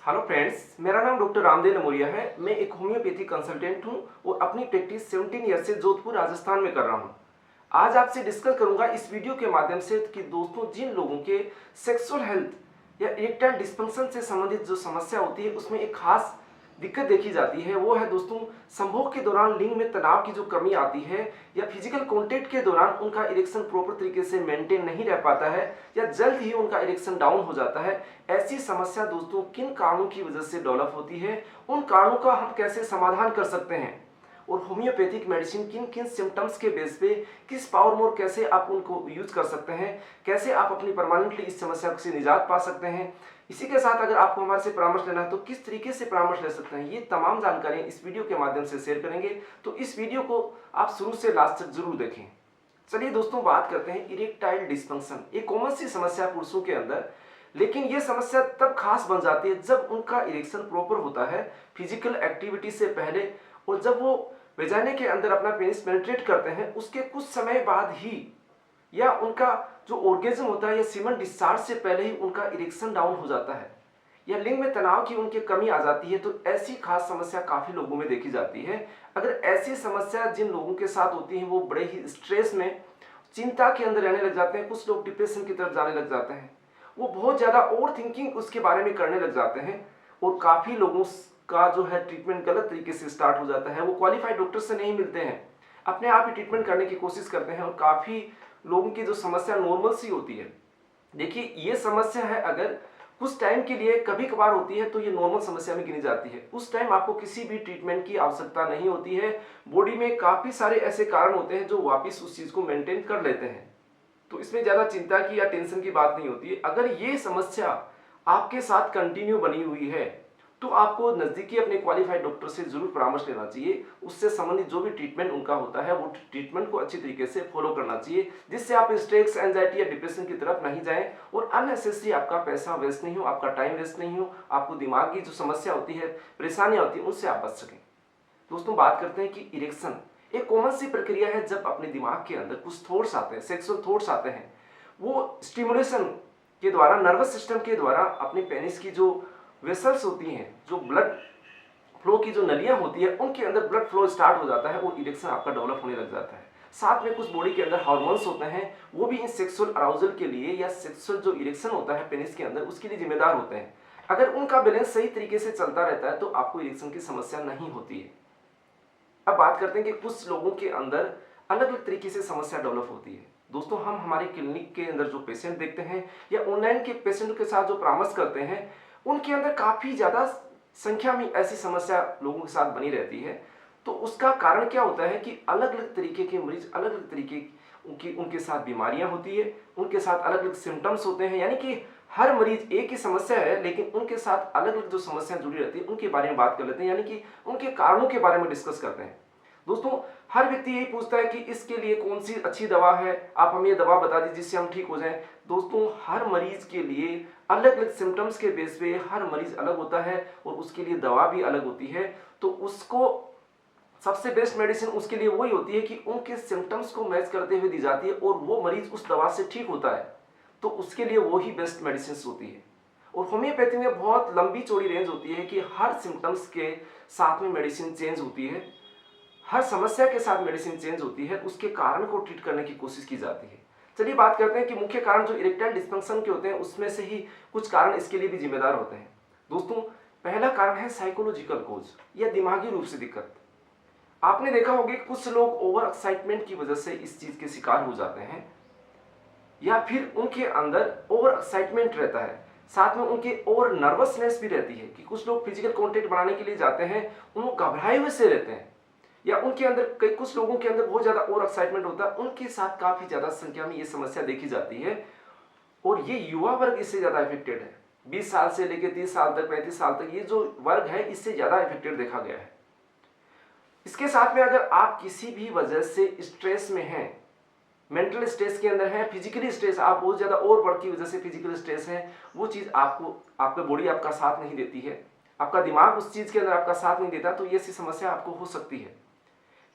Hello friends, मेरा नाम doctor Ramdev नमोरिया है। मैं एक होम्योपैथी कंसल्टेंट हूं और अपनी प्रैक्टिस 17 ईयर से जोधपुर राजस्थान में कर रहा हूं। आज आपसे डिस्कस करूंगा इस वीडियो के माध्यम से कि दोस्तों, जिन लोगों के सेक्सुअल हेल्थ या इरेक्टाइल डिस्फंक्शन से संबंधित जो समस्या होती है उसमें एक खास दिक्कत देखी जाती है, वो है दोस्तों संभोग के दौरान लिंग में तनाव की जो कमी आती है या फिजिकल कॉन्टेक्ट के दौरान उनका इरेक्शन प्रॉपर तरीके से मेंटेन नहीं रह पाता है या जल्द ही उनका इरेक्शन डाउन हो जाता है। ऐसी समस्या दोस्तों किन कारणों की वजह से डेवलप होती है, उन कारणों का हम कैसे समाधान कर सकते हैं और होम्योपैथिक मेडिसिन किन किन सिम्टम्स के बेस पे किस पावर मोर कैसे आप उनको यूज कर सकते हैं, कैसे आप अपनी परमानेंटली इस समस्या से निजात पा सकते हैं। इसी के साथ अगर आपको हमारे से परामर्श लेना है तो किस तरीके से परामर्श ले सकते हैं, ये तमाम जानकारी इस वीडियो के माध्यम से शेयर करेंगे। तो इस वीडियो को आप शुरू से लास्ट तक जरूर देखें। चलिए दोस्तों, बात करते हैं इरेक्टाइल डिस्फंक्शन। एक कॉमन सी समस्या पुरुषों के अंदर, लेकिन यह समस्या तब खास बन जाती है जब उनका इरेक्शन प्रॉपर होता है फिजिकल एक्टिविटी से पहले, और जब वो वेजाइना के अंदर अपना पेनिस पेनिट्रेट करते हैं उसके कुछ समय बाद ही, या उनका जो ऑर्गेज्म होता है या सीमन डिस्चार्ज से पहले ही उनका इरेक्शन डाउन हो जाता है या लिंग में तनाव की उनकी कमी आ जाती है। तो ऐसी खास समस्या काफी लोगों में देखी जाती है। अगर ऐसी समस्या जिन लोगों के साथ होती है वो बड़े ही स्ट्रेस में, चिंता के अंदर रहने लग जाते हैं, कुछ लोग डिप्रेशन की तरफ जाने लग जाते हैं, वो बहुत ज्यादा ओवर थिंकिंग उसके बारे में करने लग जाते हैं और काफी लोगों का जो है ट्रीटमेंट गलत तरीके से स्टार्ट हो जाता है। वो क्वालिफाइड डॉक्टर से नहीं मिलते हैं, अपने आप ही ट्रीटमेंट करने की कोशिश करते हैं और काफी लोगों की जो समस्या नॉर्मल सी होती है। देखिए, ये समस्या है अगर कुछ टाइम के लिए कभी कभार होती है तो ये नॉर्मल समस्या में गिनी जाती है। उस टाइम आपको किसी भी ट्रीटमेंट की आवश्यकता नहीं होती है। बॉडी में काफी सारे ऐसे कारण होते हैं जो वापस उस चीज को मेंटेन कर लेते हैं, तो इसमें ज्यादा चिंता की या टेंशन की बात नहीं होती है। अगर ये समस्या आपके साथ कंटिन्यू बनी हुई है तो आपको नजदीकी अपने क्वालिफाइड डॉक्टर से जरूर परामर्श लेना चाहिए। उससे संबंधित जो भी ट्रीटमेंट उनका होता है वो ट्रीटमेंट को अच्छी तरीके से फॉलो करना चाहिए, जिससे आप स्ट्रेस, एंजाइटी या डिप्रेशन की तरफ नहीं जाएं और अननेसेसरी आपका पैसा वेस्ट नहीं हो, आपका टाइम वेस्ट नहीं हो, आपको दिमाग की जो समस्या होती है, परेशानियां होती है, उनसे आप बच सकें। दोस्तों, बात करते हैं कि इरेक्शन एक कॉमन सी प्रक्रिया है। जब अपने दिमाग के अंदर कुछ थॉट्स आते हैं, सेक्सुअल थॉट्स आते हैं, वो स्टिमुलेशन के द्वारा, नर्वस सिस्टम के द्वारा अपने पेनिस की जो वेसल्स होती हैं, जो ब्लड फ्लो की जो नलियां होती है, उनके अंदर ब्लड फ्लो स्टार्ट हो जाता है और इरेक्शन आपका डेवलप होने लग जाता है। साथ में कुछ बॉडी के अंदर हार्मोन्स होते हैं, वो भी इन सेक्सुअल अराउजल के लिए या सेक्सुअल जो इरेक्शन होता है पेनिस के अंदर, उसके लिए जिम्मेदार होते हैं। अगर उनका बैलेंस सही तरीके से चलता रहता है तो आपको इरेक्शन की समस्या नहीं होती है। अब बात करते हैं कि कुछ लोगों के अंदर अलग अलग तरीके से समस्या डेवलप होती है। दोस्तों, हम हमारे क्लिनिक के अंदर जो पेशेंट देखते हैं या ऑनलाइन के पेशेंट के साथ जो परामर्श करते हैं, उनके अंदर काफी ज्यादा संख्या में ऐसी समस्या लोगों के साथ बनी रहती है। तो उसका कारण क्या होता है कि अलग अलग तरीके के मरीज, अलग अलग तरीके उनके साथ बीमारियां होती है, उनके साथ अलग अलग सिम्टम्स होते हैं। यानी कि हर मरीज एक ही समस्या है लेकिन उनके साथ अलग अलग जो समस्या जुड़ी रहती है उनके बारे में बात कर लेते हैं, यानी कि उनके कारणों के बारे में डिस्कस करते हैं। दोस्तों, हर व्यक्ति यही पूछता है कि इसके लिए कौन सी अच्छी दवा है, आप हमें ये दवा बता दीजिए जिससे हम ठीक हो जाएं। दोस्तों, हर मरीज के लिए अलग अलग सिम्टम्स के बेस पे हर मरीज अलग होता है और उसके लिए दवा भी अलग होती है। तो उसको सबसे बेस्ट मेडिसिन उसके लिए वही होती है कि उनके सिम्टम्स को मैच करते हुए दी जाती है और वो मरीज उस दवा से ठीक होता है, तो उसके लिए वही बेस्ट मेडिसिन होती है। और होम्योपैथी में बहुत लंबी चौड़ी रेंज होती है कि हर सिम्टम्स के साथ में मेडिसिन चेंज होती है, हर समस्या के साथ मेडिसिन चेंज होती है, उसके कारण को ट्रीट करने की कोशिश की जाती है। चलिए बात करते हैं कि मुख्य कारण जो इरेक्टाइल डिस्फंक्शन के होते हैं उसमें से ही कुछ कारण इसके लिए भी जिम्मेदार होते हैं। दोस्तों, पहला कारण है साइकोलॉजिकल कोज या दिमागी रूप से दिक्कत। आपने देखा होगा कि कुछ लोग ओवर एक्साइटमेंट की वजह से इस चीज के शिकार हो जाते हैं या फिर उनके अंदर ओवर एक्साइटमेंट रहता है, साथ में उनके ओवर नर्वसनेस भी रहती है कि कुछ लोग फिजिकल कॉन्टेक्ट बनाने के लिए जाते हैं, उनको घबराए हुए से रहते हैं, या उनके अंदर कई कुछ लोगों के अंदर बहुत ज्यादा ओवर एक्साइटमेंट होता है, उनके साथ काफी ज्यादा संख्या में ये समस्या देखी जाती है। और ये युवा वर्ग इससे ज्यादा इफेक्टेड है। 20 साल से लेकर 30 साल तक, 35 साल तक ये जो वर्ग है इससे ज्यादा इफेक्टेड देखा गया है। इसके साथ में अगर आप किसी भी वजह से स्ट्रेस में हैं, मेंटल स्ट्रेस के अंदर है, फिजिकली स्ट्रेस, आप बहुत ज्यादा ओवरवर्क की वजह से फिजिकल स्ट्रेस है, वो चीज आपको, आपका बॉडी आपका साथ नहीं देती है, आपका दिमाग उस चीज के अंदर आपका साथ नहीं देता, तो ये ऐसी समस्या आपको हो सकती है।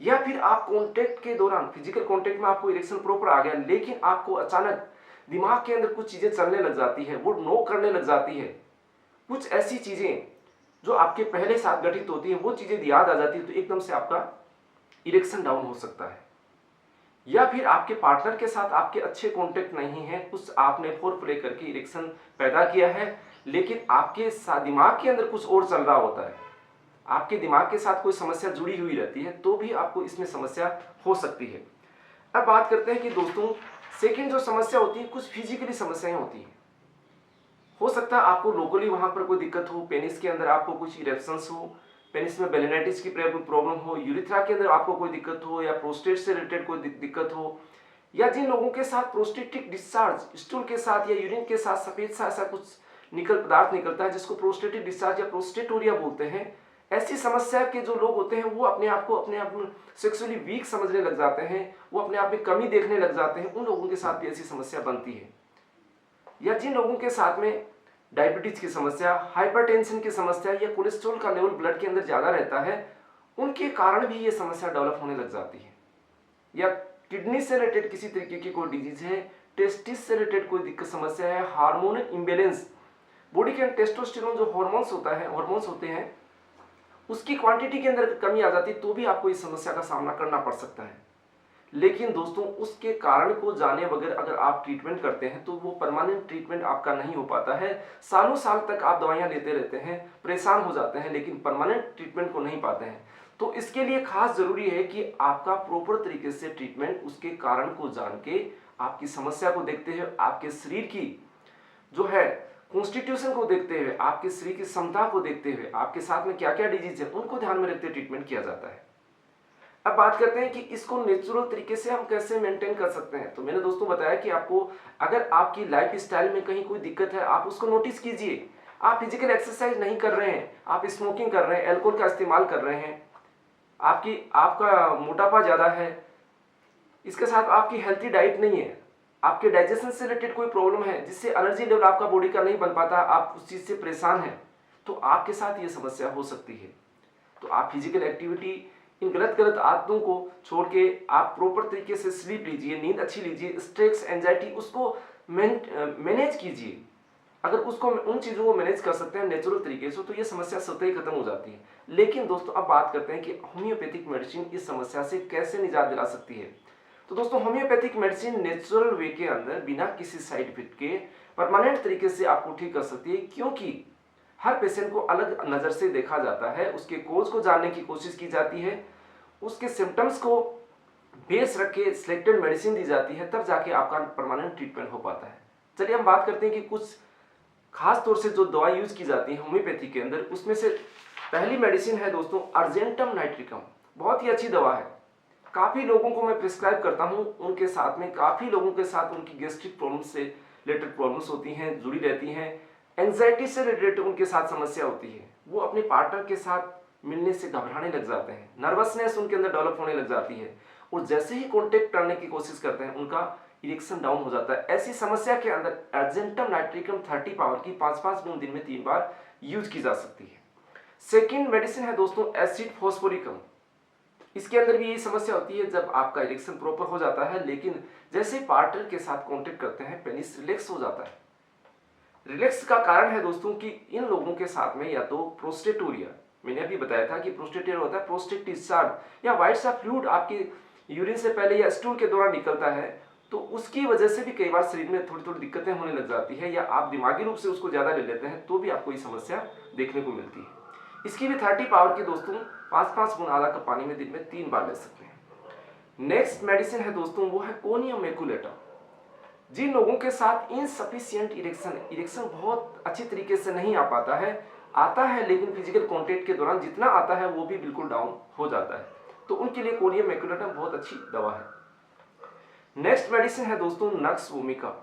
या फिर आप कॉन्टेक्ट के दौरान, फिजिकल कॉन्टेक्ट में आपको इरेक्शन प्रॉपर आ गया लेकिन आपको अचानक दिमाग के अंदर कुछ चीजें चलने लग जाती है, वो नो करने लग जाती है, कुछ ऐसी चीज़ें जो आपके पहले साथ घटित होती हैं वो चीज़ें याद आ जाती है तो एकदम से आपका इरेक्शन डाउन हो सकता है। या फिर आपके पार्टनर के साथ आपके अच्छे कॉन्टेक्ट नहीं है, कुछ आपने फोर प्ले करके इरेक्शन पैदा किया है लेकिन आपके दिमाग के अंदर कुछ और चल रहा होता है, आपके दिमाग के साथ कोई समस्या जुड़ी हुई रहती है तो भी आपको इसमें समस्या हो सकती है। अब बात करते हैं कि दोस्तों सेकंड जो समस्या होती है कुछ फिजिकली समस्याएं होती हैं। हो सकता है आपको लोकली वहां पर कोई दिक्कत हो, पेनिस के अंदर आपको कुछ इरेप्शंस हो, पेनिस में बेलेनाइटिस की प्रॉब्लम हो, यूरिथ्रा के अंदर आपको कोई दिक्कत हो या प्रोस्टेट से रिलेटेड कोई दिक्कत हो, या जिन लोगों के साथ प्रोस्टेटिक डिस्चार्ज स्टूल के साथ या यूरिन के साथ सफेद सा ऐसा कुछ पदार्थ निकलता है जिसको प्रोस्टेटिक डिस्चार्ज या प्रोस्टेटोरिया बोलते हैं, ऐसी समस्या के जो लोग होते हैं वो अपने आप में सेक्सुअली वीक समझने लग जाते हैं, वो अपने आप में कमी देखने लग जाते हैं, उन लोगों के साथ भी ऐसी समस्या बनती है। या जिन लोगों के साथ में डायबिटीज की समस्या, हाइपरटेंशन की समस्या या कोलेस्ट्रॉल का लेवल ब्लड के अंदर ज्यादा रहता है, उनके कारण भी ये समस्या डेवलप होने लग जाती है। या किडनी से रिलेटेड किसी तरीके की कोई डिजीज है, टेस्टिस से रिलेटेड कोई दिक्कत समस्या है, हार्मोनल इम्बेलेंस, बॉडी के टेस्टोस्टेरोन जो हॉर्मोन्स होते हैं उसकी क्वांटिटी के अंदर कमी आ जाती है तो भी आपको इस समस्या का सामना करना पड़ सकता है। लेकिन दोस्तों उसके कारण को जाने बगैर अगर आप ट्रीटमेंट करते हैं तो वो परमानेंट ट्रीटमेंट आपका नहीं हो पाता है। सालों साल तक आप दवाइयां लेते रहते हैं, परेशान हो जाते हैं लेकिन परमानेंट ट्रीटमेंट को नहीं पाते हैं। तो इसके लिए खास जरूरी है कि आपका प्रॉपर तरीके से ट्रीटमेंट उसके कारण को जान के, आपकी समस्या को देखते हुए, आपके शरीर की जो है कॉन्स्टिट्यूशन को देखते हुए, आपके शरीर की क्षमता को देखते हुए, आपके साथ में क्या क्या डिजीज है उनको ध्यान में रखते ट्रीटमेंट किया जाता है। अब बात करते हैं कि इसको नेचुरल तरीके से हम कैसे मेंटेन कर सकते हैं। तो मैंने दोस्तों बताया कि आपको अगर आपकी लाइफ स्टाइल में कहीं कोई दिक्कत है आप उसको नोटिस कीजिए। आप फिजिकल एक्सरसाइज नहीं कर रहे हैं, आप स्मोकिंग कर रहे हैं, अल्कोहल का इस्तेमाल कर रहे हैं, आपका मोटापा ज़्यादा है, इसके साथ आपकी हेल्थी डाइट नहीं है, आपके डाइजेशन से रिलेटेड कोई प्रॉब्लम है जिससे एनर्जी लेवल आपका बॉडी का नहीं बन पाता, आप उस चीज़ से परेशान हैं, तो आपके साथ ये समस्या हो सकती है। तो आप फिजिकल एक्टिविटी, इन गलत आदतों को छोड़ के आप प्रॉपर तरीके से स्लीप लीजिए, नींद अच्छी लीजिए, स्ट्रेस एंजाइटी उसको मैनेज कीजिए। अगर उसको उन चीज़ों को मैनेज कर सकते हैं नेचुरल तरीके से तो ये समस्या स्वतः ही खत्म हो जाती है। लेकिन दोस्तों अब बात करते हैं कि होम्योपैथिक मेडिसिन इस समस्या से कैसे निजात दिला सकती है। तो दोस्तों होम्योपैथिक मेडिसिन नेचुरल वे के अंदर बिना किसी साइड इफेक्ट के परमानेंट तरीके से आपको ठीक कर सकती है, क्योंकि हर पेशेंट को अलग नज़र से देखा जाता है, उसके कोज को जानने की कोशिश की जाती है, उसके सिम्टम्स को बेस रख के सिलेक्टेड मेडिसिन दी जाती है, तब जाके आपका परमानेंट ट्रीटमेंट हो पाता है। चलिए हम बात करते हैं कि कुछ खास तौर से जो दवा यूज की जाती है होम्योपैथी के अंदर, उसमें से पहली मेडिसिन है दोस्तों अर्जेंटम नाइट्रिकम। बहुत ही अच्छी दवा है, काफ़ी लोगों को मैं प्रिस्क्राइब करता हूँ, उनके साथ में काफ़ी लोगों के साथ उनकी गैस्ट्रिक प्रॉब्लम से रिलेटेड प्रॉब्लम्स होती हैं, जुड़ी रहती हैं, एंग्जाइटी से रिलेटेड उनके साथ समस्या होती है, वो अपने पार्टनर के साथ मिलने से घबराने लग जाते हैं, नर्वसनेस उनके अंदर डेवलप होने लग जाती है, और जैसे ही कॉन्टेक्ट करने की कोशिश करते हैं उनका इरेक्शन डाउन हो जाता है। ऐसी समस्या के अंदर अर्जेंटम नाइट्रिकम 30 पावर की 5-5 बूंद दिन में 3 बार यूज की जा सकती है। सेकेंड मेडिसिन है दोस्तों एसिड फॉस्फोरिकम। इसके अंदर भी यही समस्या होती है, जब आपका इरेक्शन प्रॉपर हो जाता है लेकिन जैसे पार्टनर के साथ कॉन्टेक्ट करते हैं पेनिस रिलैक्स हो जाता है। रिलैक्स का कारण है दोस्तों कि इन लोगों के साथ में या तो प्रोस्टेटोरिया, मैंने अभी बताया था कि प्रोस्टेटोरिया होता है प्रोस्टेट डिस्चार्ज या व्हाइट सा फ्लूइड आपके यूरिन से पहले या स्टूल के दौरान निकलता है, तो उसकी वजह से भी कई बार शरीर में थोड़ी थोड़ी दिक्कतें होने लग जाती है, या आप दिमागी रूप से उसको ज़्यादा ले लेते हैं तो भी आपको ये समस्या देखने को मिलती है। इसकी भी 30 पावर की दोस्तों 5-5 बूंद आधा कप पानी में दिन में 3 बार ले सकते हैं। नेक्स्ट मेडिसिन है दोस्तों वो है कोनियम मैकुलेटम। जिन लोगों के साथ इनसफिशिएंट इरेक्शन बहुत अच्छी तरीके से नहीं आ पाता है, आता है लेकिन फिजिकल कॉन्टेक्ट के दौरान जितना आता है वो भी बिल्कुल डाउन हो जाता है, तो उनके लिए कोनियम मैकुलेटम बहुत अच्छी दवा है। नेक्स्ट मेडिसिन है दोस्तों नक्स वोमिका।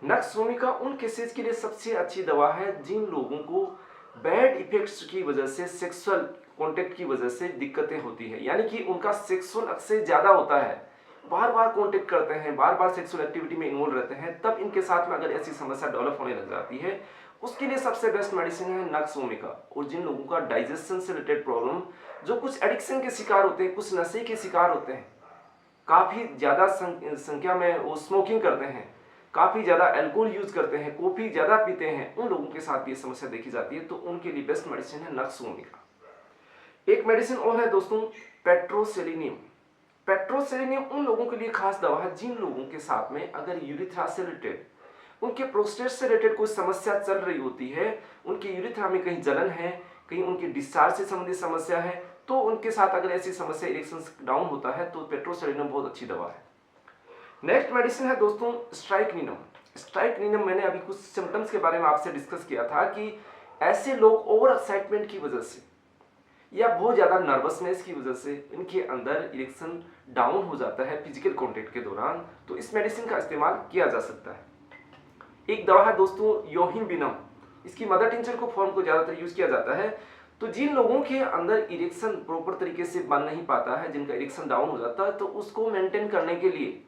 नक्स वोमिका उन केसेस के लिए सबसे अच्छी दवा है जिन लोगों को बैड इफेक्ट्स की वजह से, सेक्सुअल कॉन्टेक्ट की वजह से दिक्कतें होती है, यानी कि उनका सेक्सुअल एक्सेस ज़्यादा होता है, बार बार कॉन्टेक्ट करते हैं, बार बार सेक्सुअल एक्टिविटी में इन्वॉल्व रहते हैं, तब इनके साथ में अगर ऐसी समस्या डेवलप होने लग जाती है, उसके लिए सबसे बेस्ट मेडिसिन है नक्स वोमिका। और जिन लोगों का डाइजेशन से रिलेटेड प्रॉब्लम, जो कुछ एडिक्शन के शिकार होते हैं, कुछ नशे के शिकार होते हैं, काफ़ी ज़्यादा संख्या में वो स्मोकिंग करते हैं, काफ़ी ज़्यादा अल्कोहल यूज़ करते हैं, कॉफ़ी ज़्यादा पीते हैं, उन लोगों के साथ भी ये समस्या देखी जाती है। तो उनके लिए बेस्ट मेडिसिन है नक्स वोमिका। एक मेडिसिन और है दोस्तों, पेट्रोसेलिनियम। पेट्रोसेलिनियम उन लोगों के लिए खास दवा है जिन लोगों के साथ में अगर यूरिथ्रा से रिलेटेड, उनके प्रोस्टेट से रिलेटेड कोई समस्या चल रही होती है, उनके यूरिथ्रा में कहीं जलन है, कहीं उनके डिस्चार्ज से संबंधित समस्या है, तो उनके साथ अगर ऐसी समस्या इरेक्शन डाउन होता है तो पेट्रोसेलिनियम बहुत अच्छी दवा है। नेक्स्ट मेडिसिन है दोस्तों स्ट्राइकनिनम। स्ट्राइकनिनम मैंने अभी कुछ सिम्टम्स के बारे में आपसे डिस्कस किया था कि ऐसे लोग ओवर एक्साइटमेंट की वजह से या बहुत ज़्यादा नर्वसनेस की वजह से इनके अंदर इरेक्शन डाउन हो जाता है फिजिकल कॉन्टेक्ट के दौरान, तो इस मेडिसिन का इस्तेमाल किया जा सकता है। एक दवा है दोस्तों योहिम्बिनम। इसकी मदर टिंचर को फॉर्म को ज़्यादातर यूज़ किया जाता है। तो जिन लोगों के अंदर इरेक्शन प्रॉपर तरीके से बन नहीं पाता है, जिनका इरेक्शन डाउन हो जाता है, तो उसको मेंटेन करने के लिए,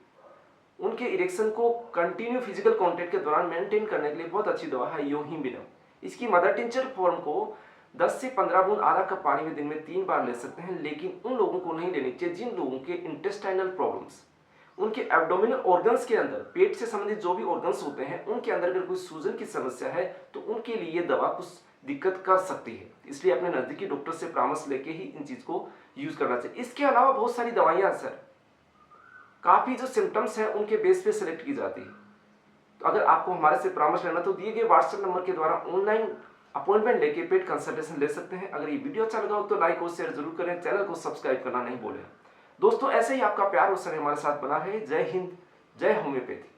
उनके इरेक्शन को कंटिन्यू फिजिकल कॉन्टेक्ट के दौरान मेंटेन करने के लिए बहुत अच्छी दवा है योहिम्बिनम। इसकी मदर टिंचर फॉर्म को 10 से 15 बूंद आधा कप पानी में दिन में 3 बार ले सकते हैं, लेकिन उन लोगों को नहीं लेनी चाहिए जिन लोगों के इंटेस्टाइनल प्रॉब्लम्स, उनके एब्डोमिनल ऑर्गन्स के अंदर, पेट से संबंधित जो भी ऑर्गन्स होते हैं उनके अंदर अगर कोई सूजन की समस्या है तो उनके लिए ये दवा कुछ दिक्कत कर सकती है। इसलिए अपने नज़दीकी डॉक्टर से परामर्श लेके ही इन चीज़ को यूज़ करना चाहिए। इसके अलावा बहुत सारी दवाइयाँ सर काफ़ी जो सिम्टम्स हैं उनके बेस पे सिलेक्ट की जाती है। तो अगर आपको हमारे से परामर्श लेना तो दिए गए व्हाट्सएप नंबर के द्वारा ऑनलाइन अपॉइंटमेंट लेके पेड कंसल्टेशन ले सकते हैं। अगर ये वीडियो अच्छा लगा हो तो लाइक और शेयर जरूर करें, चैनल को सब्सक्राइब करना नहीं भूलें। दोस्तों ऐसे ही आपका प्यार और स्नेह हमारे साथ बना रहे। जय हिंद, जय होम्योपैथी।